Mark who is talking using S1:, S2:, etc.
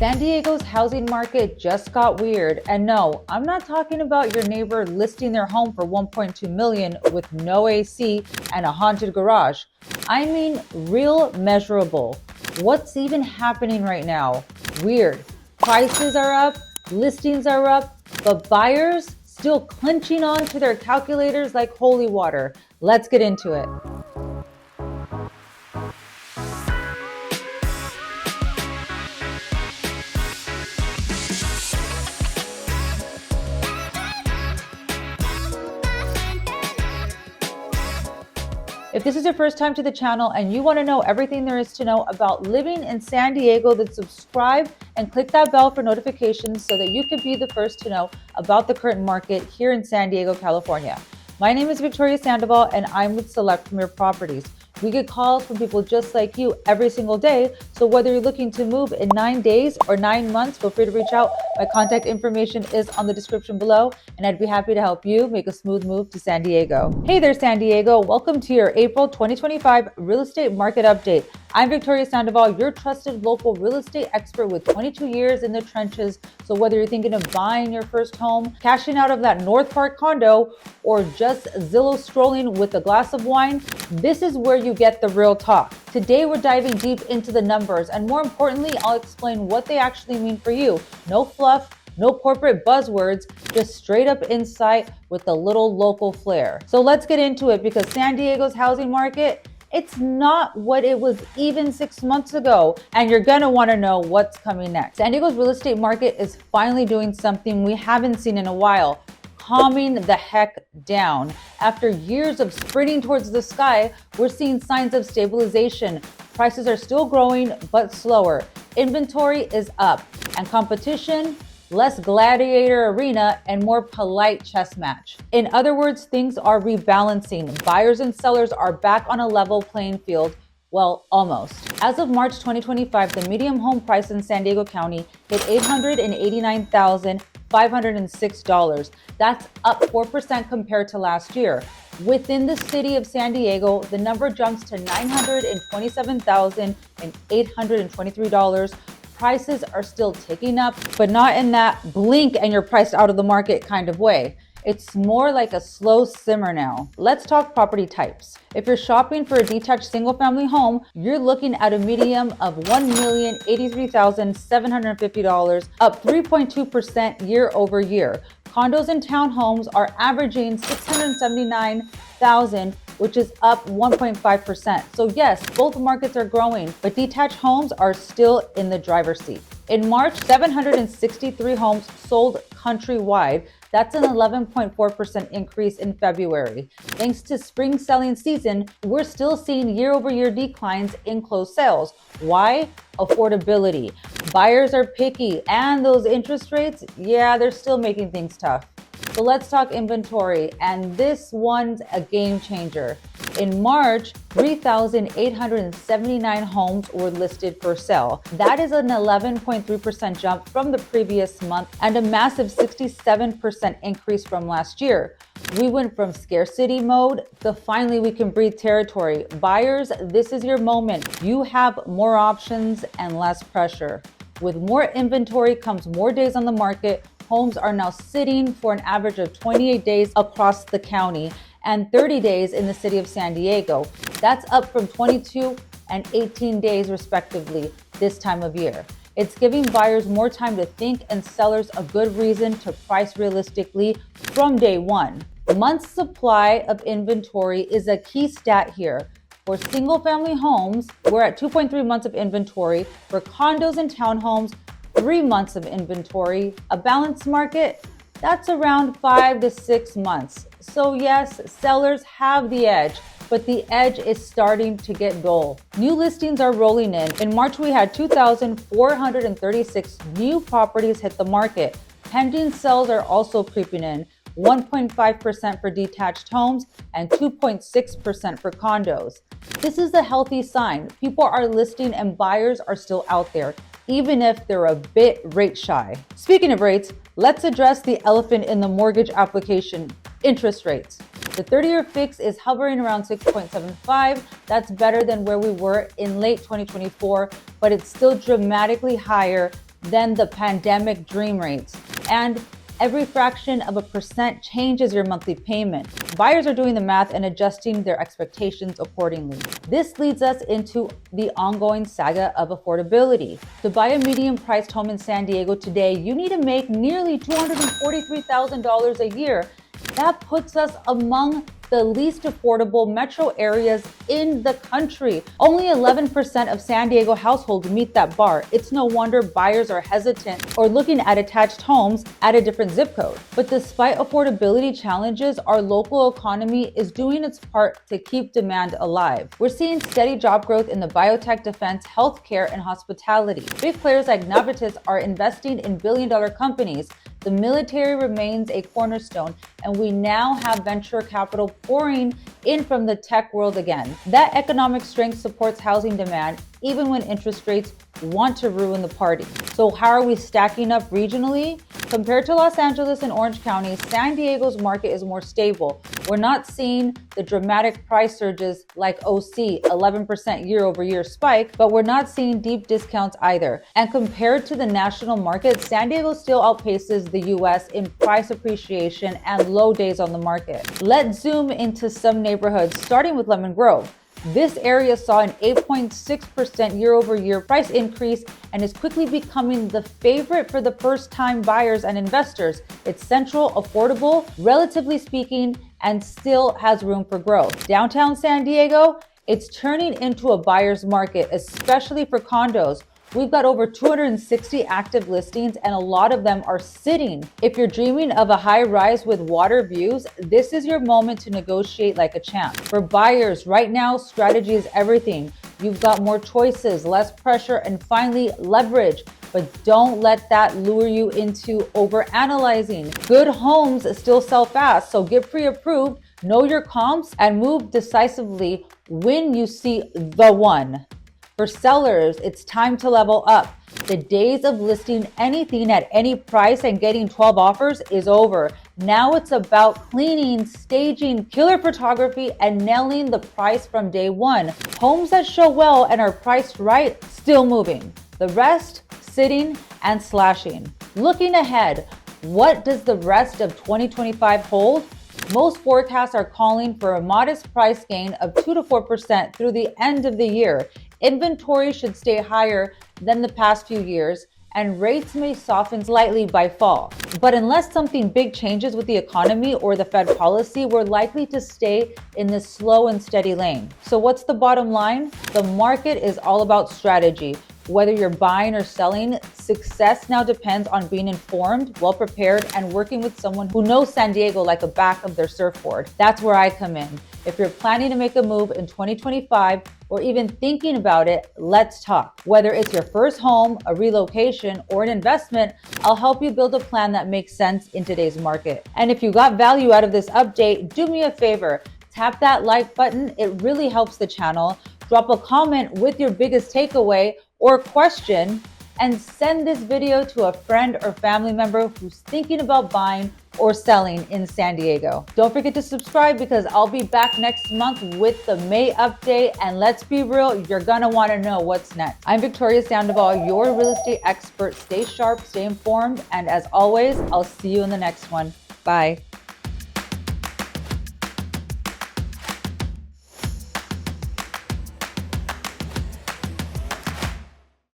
S1: San Diego's housing market just got weird. And no, I'm not talking about your neighbor listing their home for $1.2 million with no AC and a haunted garage. I mean real measurable. What's even happening right now? Weird. Prices are up, listings are up, but buyers still clenching on to their calculators like holy water. Let's get into it. If this is your first time to the channel and you want to know everything there is to know about living in San Diego, then subscribe and click that bell for notifications so that you can be the first to know about the current market here in San Diego, California. My name is Victoria Sandoval and I'm with Select Premier Properties. We get calls from people just like you every single day. So whether you're looking to move in 9 days or 9 months, feel free to reach out. My contact information is on the description below, and I'd be happy to help you make a smooth move to San Diego. Hey there, San Diego. Welcome to your April 2025 real estate market update. I'm Victoria Sandoval, your trusted local real estate expert with 22 years in the trenches. So whether you're thinking of buying your first home, cashing out of that North Park condo, or just Zillow strolling with a glass of wine, this is where you get the real talk. Today, we're diving deep into the numbers, and more importantly, I'll explain what they actually mean for you. No fluff, no corporate buzzwords, just straight up insight with a little local flair. So let's get into it, because San Diego's housing market, it's not what it was even 6 months ago, and you're gonna wanna know what's coming next. San Diego's real estate market is finally doing something we haven't seen in a while, calming the heck down. After years of sprinting towards the sky, we're seeing signs of stabilization. Prices are still growing, but slower. Inventory is up, and competition, less gladiator arena and more polite chess match. In other words, things are rebalancing. Buyers and sellers are back on a level playing field. Well, almost. As of March 2025, the median home price in San Diego County hit $889,506. That's up 4% compared to last year. Within the city of San Diego, the number jumps to $927,823. Prices are still ticking up, but not in that blink and you're priced out of the market kind of way. It's more like a slow simmer now. Let's talk property types. If you're shopping for a detached single-family home, you're looking at a median of $1,083,750, up 3.2% year over year. Condos and townhomes are averaging $679,000, which is up 1.5%. So yes, both markets are growing, but detached homes are still in the driver's seat. In March, 763 homes sold countrywide. That's an 11.4% increase in February. Thanks to spring selling season, we're still seeing year-over-year declines in closed sales. Why? Affordability. Buyers are picky, and those interest rates, yeah, they're still making things tough. So let's talk inventory, and this one's a game changer. In March, 3,879 homes were listed for sale. That is an 11.3% jump from the previous month and a massive 67% increase from last year. We went from scarcity mode to finally we can breathe territory. Buyers, this is your moment. You have more options and less pressure. With more inventory comes more days on the market. Homes are now sitting for an average of 28 days across the county and 30 days in the city of San Diego. That's up from 22 and 18 days respectively this time of year. It's giving buyers more time to think and sellers a good reason to price realistically from day one. Months supply of inventory is a key stat here. For single-family homes, we're at 2.3 months of inventory. For condos and townhomes, 3 months of inventory. A balanced market, that's around 5 to 6 months. So yes, sellers have the edge, but the edge is starting to get dull. New listings are rolling in. In March, we had 2,436 new properties hit the market. Pending sales are also creeping in. 1.5% for detached homes and 2.6% for condos. This is a healthy sign. People are listing and buyers are still out there, even if they're a bit rate shy. Speaking of rates, let's address the elephant in the mortgage application, interest rates. The 30-year fix is hovering around 6.75. That's better than where we were in late 2024, but it's still dramatically higher than the pandemic dream rates. And every fraction of a percent changes your monthly payment. Buyers are doing the math and adjusting their expectations accordingly. This leads us into the ongoing saga of affordability. To buy a medium-priced home in San Diego today, you need to make nearly $243,000 a year. That puts us among the least affordable metro areas in the country. Only 11% of San Diego households meet that bar. It's no wonder buyers are hesitant or looking at attached homes at a different zip code. But despite affordability challenges, our local economy is doing its part to keep demand alive. We're seeing steady job growth in the biotech, defense, healthcare, and hospitality. Big players like Navitas are investing in billion-dollar companies. The military remains a cornerstone, and we now have venture capital pouring in from the tech world again. That economic strength supports housing demand, even when interest rates want to ruin the party. So how are we stacking up regionally? Compared to Los Angeles and Orange County, San Diego's market is more stable. We're not seeing the dramatic price surges like OC, 11% year-over-year spike, but we're not seeing deep discounts either. And compared to the national market, San Diego still outpaces the US in price appreciation and low days on the market. Let's zoom into some neighborhoods, starting with Lemon Grove. This area saw an 8.6% year-over-year price increase and is quickly becoming the favorite for the first-time buyers and investors. It's central, affordable, relatively speaking, and still has room for growth. Downtown San Diego, it's turning into a buyer's market, especially for condos. We've got over 260 active listings, and a lot of them are sitting. If you're dreaming of a high rise with water views, this is your moment to negotiate like a champ. For buyers, right now, strategy is everything. You've got more choices, less pressure, and finally, leverage. But don't let that lure you into overanalyzing. Good homes still sell fast, so get pre-approved, know your comps, and move decisively when you see the one. For sellers, it's time to level up. The days of listing anything at any price and getting 12 offers is over. Now it's about cleaning, staging, killer photography, and nailing the price from day one. Homes that show well and are priced right, still moving. The rest, sitting and slashing. Looking ahead, what does the rest of 2025 hold? Most forecasts are calling for a modest price gain of 2 to 4% through the end of the year. Inventory should stay higher than the past few years, and rates may soften slightly by fall. But unless something big changes with the economy or the Fed policy, we're likely to stay in this slow and steady lane. So what's the bottom line? The market is all about strategy. Whether you're buying or selling, success now depends on being informed, well-prepared, and working with someone who knows San Diego like the back of their surfboard. That's where I come in. If you're planning to make a move in 2025 or even thinking about it, let's talk. Whether it's your first home, a relocation, or an investment, I'll help you build a plan that makes sense in today's market. And if you got value out of this update, do me a favor. Tap that like button. It really helps the channel. Drop a comment with your biggest takeaway or question, and send this video to a friend or family member who's thinking about buying or selling in San Diego. Don't forget to subscribe because I'll be back next month with the May update, and let's be real, you're gonna wanna know what's next. I'm Victoria Sandoval, your real estate expert. Stay sharp, stay informed, and as always, I'll see you in the next one. Bye.